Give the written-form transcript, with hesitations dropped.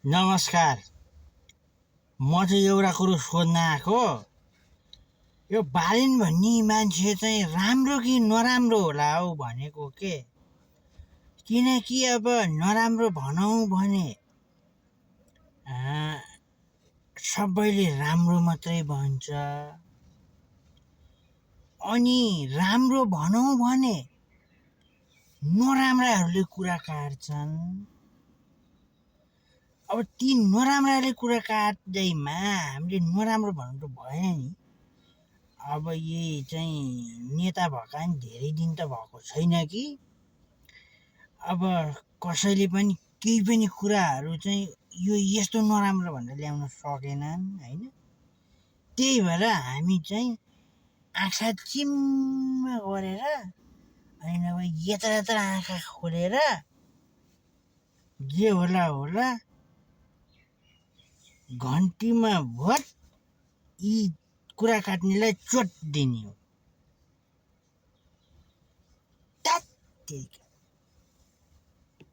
नमस्कार। म चाहिँ एउटा कुरो सोध्न आएको। यो बालिन भन्ने मान्छे चाहिँ राम्रो कि नराम्रो होला हौ भनेको के। किनकि अब नराम्रो भनौँ भने सबैले राम्रो मात्रै भन्छ, अनि राम्रो भनौँ भने नराम्राहरूले कुरा काट्छन्। अब ती नराम्राले कुरा काट्दैमा हामीले नराम्रो भन्नु त भएन नि। अब यही चाहिँ नेता भएका नि धेरै दिन त भएको छैन कि। अब कसैले पनि केही पनि कुराहरू चाहिँ यो यस्तो नराम्रो भनेर ल्याउन सकेनन् होइन। त्यही भएर हामी चाहिँ आँखा चिम्म गरेर अनि नभए यत्र यत्र आँखा खोलेर जे होला होला घन्टीमा भोट यी कुरा काट्नेलाई चोट दिने हो।